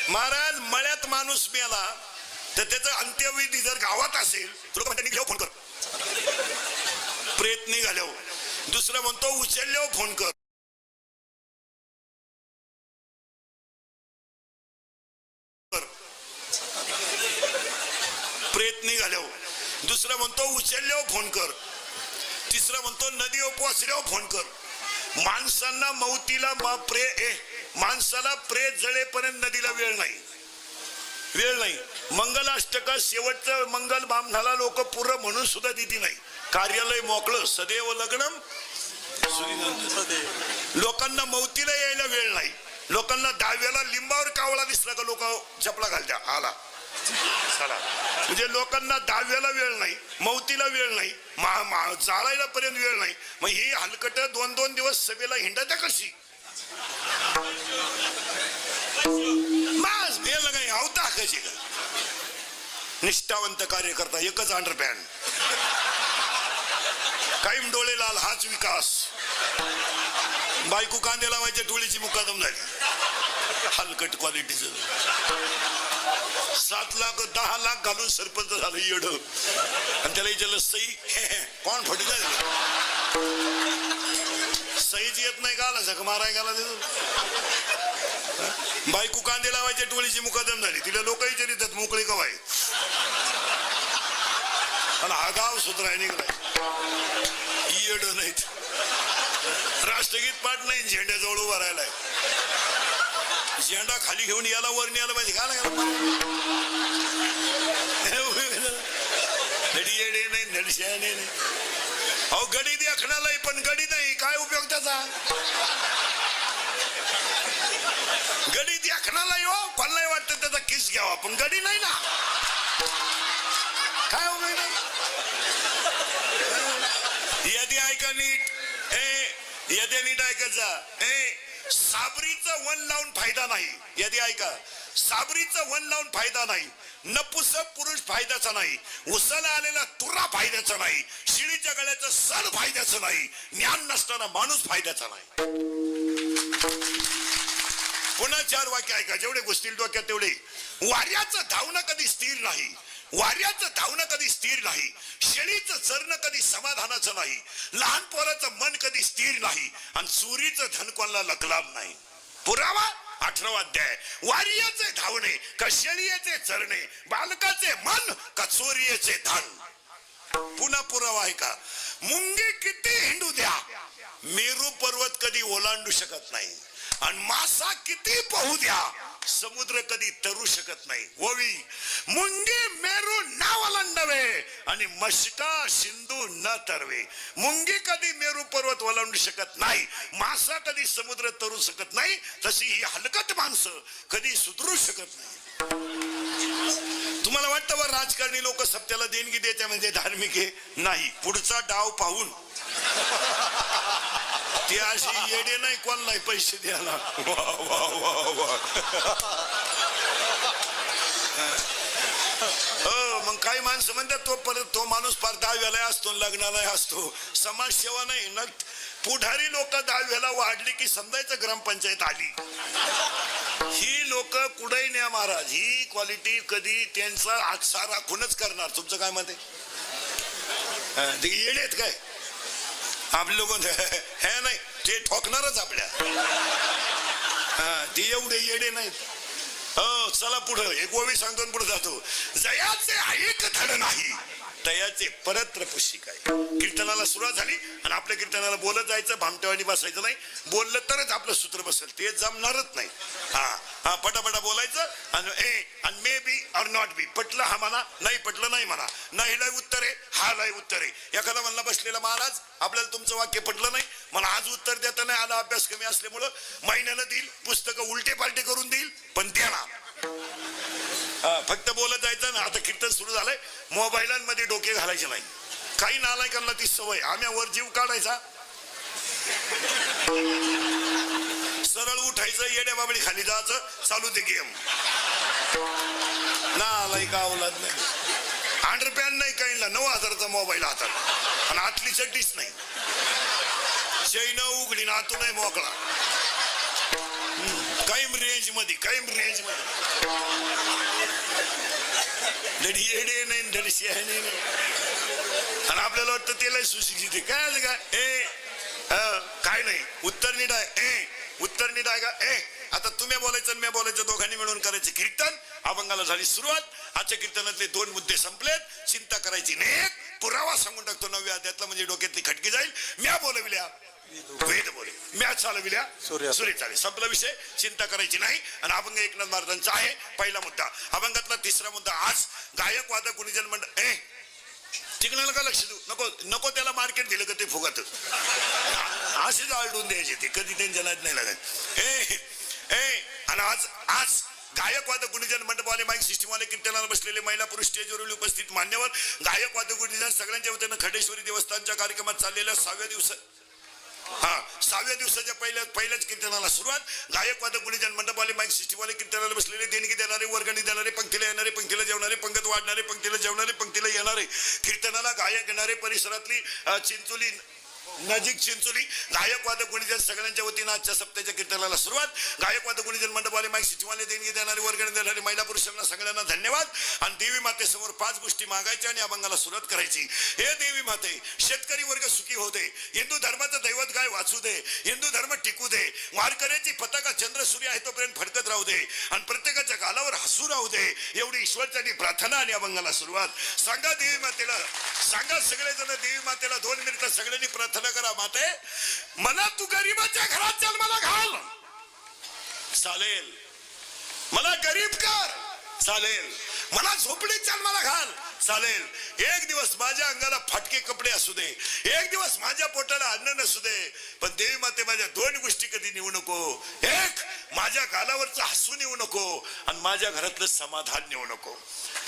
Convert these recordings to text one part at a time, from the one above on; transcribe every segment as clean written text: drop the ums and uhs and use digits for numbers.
महाराज मळ्यात माणूस मेला तर त्याचं अंत्यविधी जर गावात असेल तुला म्हणता निघल्यावर फोन कर, प्रेत निघाल्यावर. दुसरं म्हणतो उचलल्यावर फोन कर. प्रेत निघाल्यावर. दुसरं म्हणतो उचलल्यावर फोन कर. तिसरं म्हणतो नदी पोचल्यावर फोन कर. माणसांना मौतीला माणसाला प्रेत जळेपर्यंत नदीला वेळ नाही, वेळ नाही. मंगलाष्टक शेवटचं मंगल बामणाला लोक पुरं म्हणून सुद्धा दिदी नाही. कार्यालय मोकळं सदैव लग्नम. लोकांना मौतीला यायला वेळ नाही. लोकांना दहाव्याला लिंबावर कावळा दिसला का लोक चपला घालत्या आला चला. म्हणजे लोकांना दहाव्याला वेळ नाही, मौतीला वेळ नाही, जाळायला पर्यंत वेळ नाही. मग ही हलकट 2-2 दिवस सभेला हिंडत्या कशी? भेल काही आवता कशी का? निष्ठावंत कार्यकर्ता एकच अंडरपॅन्ट, कायम डोळे लाल हाच विकास. बायको कांदे लावायच्या डोळीची मुकादम झाली. हलकट क्वालिटीचं 7 लाख 10 लाख घालून सरपंच झालं येड. आणि त्याला विचारलं सई कोण फट सईच येत नाही का झक माराय गाला. बायको कांदे लावायच्या टोळीची मुकादम झाली. तिला लोक विचारितात मोकळी कवाय आणि हा गाव सुधराय निघलाय येड नाहीत. राष्ट्रगीत पाठ नाही, झेंड्याजवळ उभा राहिलाय. झेंडा खाली घेऊन याला वर न्यायला पाहिजे का नाही? येडे नाही नडशाने नाही. अहो गडी देखणालाय पण गडी नाही, काय उपयोग त्याचा? गडी देखणालाय हो पण नाही वाटतं त्याचा किस घ्यावा, पण गडी नाही ना, काय उपयोग नाही. यादी ऐका नीट, यादी नीट ऐकायचा. साबरीचं वन लावून फायदा नाही. यादी ऐका, साबरीचं वन लावून फायदा नाही. नपुसक पुरुष फायद्याचा नाही. उसाला आलेला तुरा फायद्याचा नाही. शिळीच्या गळ्याचं सण फायद्याचं नाही. ज्ञान नसताना माणूस फायद्याचा नाही. पुन्हा 4 वाक्य ऐका, जेवढे घुसतील डोक्यात तेवढे. वाऱ्याचं धावणं कधी स्थिर नाही. वाऱ्याचं धावणं कधी स्थिर नाही. शेळीचं चरणं कधी समाधानाचं नाही. लहान पोराचं मन कधी स्थिर नाही. आणि चोरीचं धन कोणाला लकलाब नाही. पुरावा 18वा अध्याय. वाऱ्याचे धावणे का शेळीचे चरणे, बालकाचे मन का चोरीचे धन. पुन्हा पुरावा आहे का, मुंगी किती हिंडू द्या मेरू पर्वत कधी ओलांडू शकत नाही. आणि मासा किती पोहू द्या समुद्र कधी तरू शकत नाही. ओवी मुंगी मेरू ना ओलांडवे आणि मशका सिंधू न तरवे. मुंगी कधी मेरू पर्वत ओलांडू शकत नाही, मासा कधी समुद्र तरू शकत नाही, तशी ही हलकट माणसं कधी सुधरू शकत नाही. तुम्हाला वाटतं बरं राजकारणी लोक सत्याला देणगी देत्या म्हणजे धार्मिक आहे? नाही. पुढचा डाव पाहून ती अशी येडे नाही कोणालाही पैसे द्यायला. वा वा वा वा. हो मग काही माणसं म्हणतात तो परत तो माणूस फार 10व्याला असतो, लग्नाला असतो. समाजसेवा नाही ना. पुढारी लोक 10व्याला वाढली की समजायचं ग्रामपंचायत आली. ही लोक कुठेही न्या महाराज. ही क्वालिटी कधी त्यांचा आक्षा राखूनच करणार. तुमचं काय मत आहे? ते येडेत काय आपले लोक? हे नाही, ते ठोकणारच आपल्या. ते एवढे येडे नाहीत. हो चला पुढं. एक ओवी सांगतो पुढे जातो. जयाचे ऐक धड नाही तयाचे परत्र पुशिक आहे. कीर्तनाला सुरुवात झाली आणि आपल्या कीर्तनाला बोलत जायचं, भामटेवाणी बसायचं नाही. बोललं तरच आपलं सूत्र बसेल, ते जमणारच नाही. हा पटापटा बोलायचं आणि मे बी और नॉट बी. पटलं हा म्हणा, नाही पटलं नाही म्हणा. नाही लय उत्तर आहे, हा लय उत्तर आहे. एखादा म्हणला बसलेला महाराज आपल्याला तुमचं वाक्य पटलं नाही, मला आज उत्तर देता नाही आला, अभ्यास कमी असल्यामुळं महिन्यानं देईल, पुस्तकं उलटे पालटे करून देईल, पण देणार. फक्त बोलत जायचं ना. आता कीर्तन सुरू झालंय, मोबाईलांमध्ये डोके घालायचे नाही. काही नालायकांना ती सवय. आम्ही वर जीव काढायचा, सरळ उठायचं, येड्या बाबळी खाली जायचं, चालू ते गेम. नालायका अवलाद नाही. अंडरपॅन नाही, काही 9,000चा मोबाईल हातात आणि आतली चड्डीच नाही. चैन उघडी ना आतून नाही मोकळा. काही रेंज मध्ये धडी येडे नाही धडी शहाणे नाही. आणि आपल्याला वाटतं त्याला सुशिक्षित आहे. काय आलं का काय नाही उत्तर नीट आहे उत्तर नीट आहे का आता तुम्ही बोलायचं आणि मी बोलायचं दोघांनी मिळून करायचे कीर्तन. अभंगाला झाली सुरुवात. आजच्या कीर्तनातले 2 मुद्दे संपलेत. चिंता करायची नाही. पुरावा सांगून टाकतो 9व्या अध्यायातला म्हणजे डोक्यातली खटकी जाईल. म्या बोलविल्या वेद बोले म्या चालविल्या सूर्य चाले. संपला विषय. चिंता करायची नाही. आणि अभंग एकनाथ महाराजांचा आहे पहिला मुद्दा. अभंगातला 3रा मुद्दा आज गायक वादक गुणीजन मंडळ चिकनाला का लक्ष देऊ नको नको त्याला मार्केट दिलं का ते फुगत असेच आळडून द्यायचे ते कधी त्यांच्या नाद नाही लागत. आणि आज गायक वादक गुणीजन मंडपवाले माईक सिस्टीमवाले कीर्तनाला बसलेले महिला पुरुष स्टेजवर उपस्थित मान्यवर गायक वादक गुणीजन सगळ्यांच्या वतीनं खडेश्वरी देवस्थानच्या कार्यक्रमात चाललेल्या 6व्या दिवसाच्या पहिल्याच कीर्तनाला सुरुवात. गायक वादक गुणीजन मंडपवाले माईक सिस्टीमवाले कीर्तनाला बसलेले देणगी देणारे वर्गणी देणारे पंक्तीला येणारे पंक्तीला जेवणारे पंगत वाढणारे पंक्तीला जेवणारे पंक्तीला येणारे कीर्तनाला गायक येणारे परिसरातली चिंचोली नजीक चिंचोली गायक वादक गुणीजन सगळ्यांच्या वतीनं आजच्या सप्ताहाच्या कीर्तनाला सुरुवात. गायक वादक गुणीजन मंडपवाले माईक सिस्टीमवाले देणगी देणारे वर्गणी देणारे महिला पुरुषांना सगळ्यांना धन्यवाद. आणि देवी मातेसमोर 5 गोष्टी मागायच्या आणि अभंगाला सुरुवात करायची. हे देवी माते शेतकरी वर्ग सुखी होते. हिंदू धर्माचं दैवत गाय वाचू दे. हिंदू धर्म टिकू दे. वारकऱ्याची पताका चंद्र सूर्य आहे तोपर्यंत फडकत राहू दे. आणि प्रत्येकाच्या गालावर हसू राहू दे. एवढी ईश्वरची प्रार्थना आणि अभंगाला सुरुवात. सांगा देवी मातेला सांगा सगळेजण देवी मातेला 2 मिनिटं सगळ्यांनी प्रार्थना करा. माते मला तू गरीबाच्या घरात जन्माला घाल चालेल. मला गरीब कर चालेल. मला झोपडीत जन्माला घाल चालेल. एक दिवस माझ्या अंगाला फाटके कपडे असू दे. एक दिवस माझ्या पोटाला अन्न नसू दे. पण देवी माते माझ्या 2 गोष्टी कधी नेऊ नको. एक माझ्या गालावरचं हसू नेऊ नको आणि माझ्या घरातलं समाधान नेऊ नको.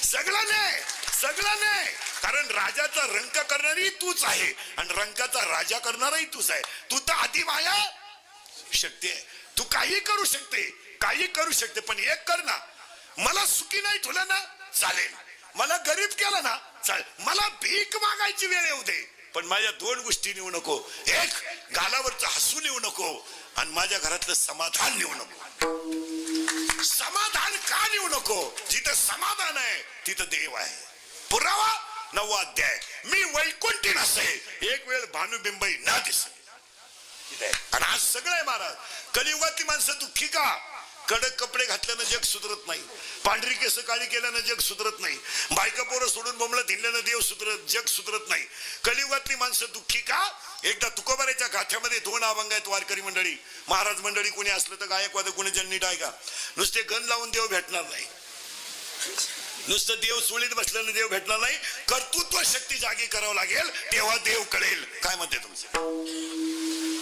सगळं नाही कारण राजाचा रंक करणारी तूच आहे आणि रंकाचा राजा करणाराही तूच आहे. तू तर अतिमाया शक्ती आहे. तू काही करू शकते पण एक कर ना. मला सुखी नाही ठेवलं ना चालेल. मला गरीब केलं ना चालेल. मला भीक मागायची वेळ येऊ दे पण माझ्या 2 गोष्टी नेऊ नको. एक गालावरचं हसू नेऊ नको आणि माझ्या घरातलं समाधान नेऊ नको. समाधान का नेऊ नको. जिथं समाधान आहे तिथं देव आहे. पुरावा 9वा अध्याय. मी वैकुंठी नसे एक वेळ भानुबिंबई ना दिसे. आणि आज सगळे महाराज कलियुगातली माणसं दुःखी का. कडक कपडे घातल्यानं जग सुधरत नाही. पांढरी केस काळी केल्यानं जग सुधरत नाही. बायका पोरं सोडून बोंबलत हिंडल्यानं जग सुधरत नाही. कलियुगातली माणसं दुःखी का. एकदा तुकोबाराच्या गाथ्यामध्ये 2 अभंग आहेत. वारकरी मंडळी महाराज मंडळी कोणी असलं तर गायक वादक कोणी नीट आहे का. नुसते गण लावून देव भेटणार नाही. नुसतं देव सुळीत बसल्यानं देव भेटणार नाही. कर्तृत्व शक्ती जागी करावं लागेल तेव्हा देव कळेल. काय म्हणते तुमचं.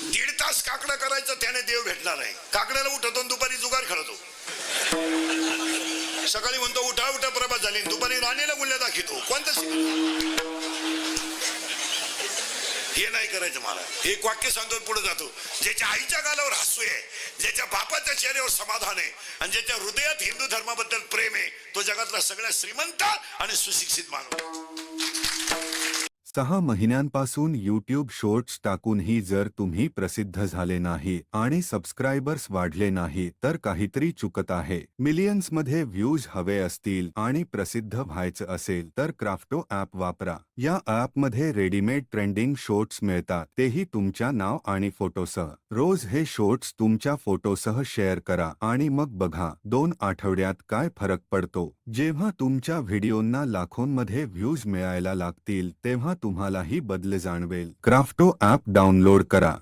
1.5 तास काकडा करायचं त्याने देव भेटणार नाही. काकड्याला उठवतो दुपारी जुगार खेळतो. सकाळी म्हणतो उठा प्रभात झाली. दुपारी राणीला गुल्ल्या दाखवतो. कोणतं हे नाही करायचं. मला एक वाक्य सांगतो पुढे जातो. ज्याच्या आईच्या गालावर हसू आहे, ज्याच्या बापाच्या चेहऱ्यावर समाधान आहे आणि ज्याच्या हृदयात हिंदू धर्माबद्दल प्रेम आहे तो जगातला सगळ्यात श्रीमंत आणि सुशिक्षित माणूस. 6 महिन्यांपासून YouTube शॉर्ट्स टाकूनही जर तुम्ही प्रसिद्ध झाले नाही आणि सबस्क्रायबर्स वाढले नाही तर काहीतरी चुकत आहे. मिलियन्स मध्ये व्ह्यूज हवे असतील आणि प्रसिद्ध व्हायचं असेल तर क्राफ्टो ॲप वापरा. या ॲपमध्ये रेडीमेड ट्रेंडिंग शॉर्ट्स मिळतात. तेही तुमच्या नाव आणि फोटोसह. रोज हे शॉर्ट्स तुमच्या फोटोसह शेअर करा आणि मग बघा 2 आठवड्यात काय फरक पडतो. जेव्हा तुमच्या व्हिडिओंना लाखोंमध्ये व्ह्यूज मिळायला लागतील तेव्हा तुम्हालाही बदल जाणवेल. क्राफ्टो ॲप डाउनलोड करा.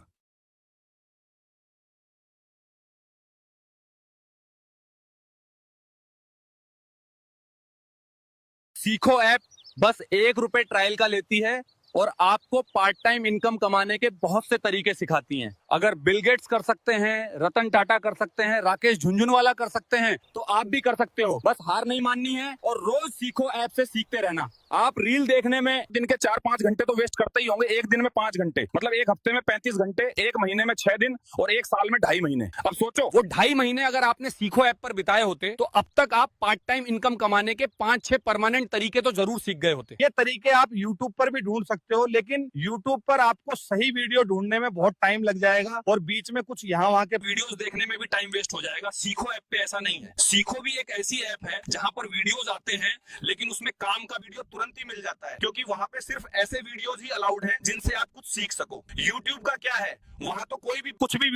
सीखो ऐप बस ₹1 ट्रायल का लेती है और आपको पार्ट टाइम इनकम कमाने के बहुत से तरीके सिखाती हैं। अगर बिल गेट्स कर सकते हैं, रतन टाटा कर सकते हैं, राकेश झुंझुनवाला कर सकते हैं तो आप भी कर सकते हो। बस हार नहीं माननी है और रोज सीखो ऐप से सीखते रहना। आप रील देखने में दिन के 4-5 घंटे तो वेस्ट करते ही होंगे, एक दिन में 5 घंटे, मतलब एक हफ्ते में 35 घंटे, एक महीने में 6 दिन और एक साल में 2.5 महीने। अब सोचो वो 2.5 महीने अगर आपने सीखो ऐप पर बिताए होते तो अब तक आप पार्ट टाइम इनकम कमाने के 5-6 परमानेंट तरीके तो जरूर सीख गए होते। ये तरीके आप यूट्यूब पर भी ढूंढ सकते हो, लेकिन यूट्यूब पर आपको सही वीडियो ढूंढने में बहुत टाइम लग जाएगा और बीच में कुछ यहाँ वहां के वीडियोस देखने में भी टाइम वेस्ट हो जाएगा। सीखो ऐप पे ऐसा नहीं है। सीखो भी एक ऐसी ऐप है जहां पर वीडियोस आते हैं, लेकिन उसमें काम का वीडियो तुरंत ही मिल जाता है, क्योंकि वहां पे सिर्फ ऐसे वीडियोस ही अलाउड हैं जिनसे आप कुछ सीख सको। यूट्यूब का क्या है, वहां तो कोई भी कुछ भी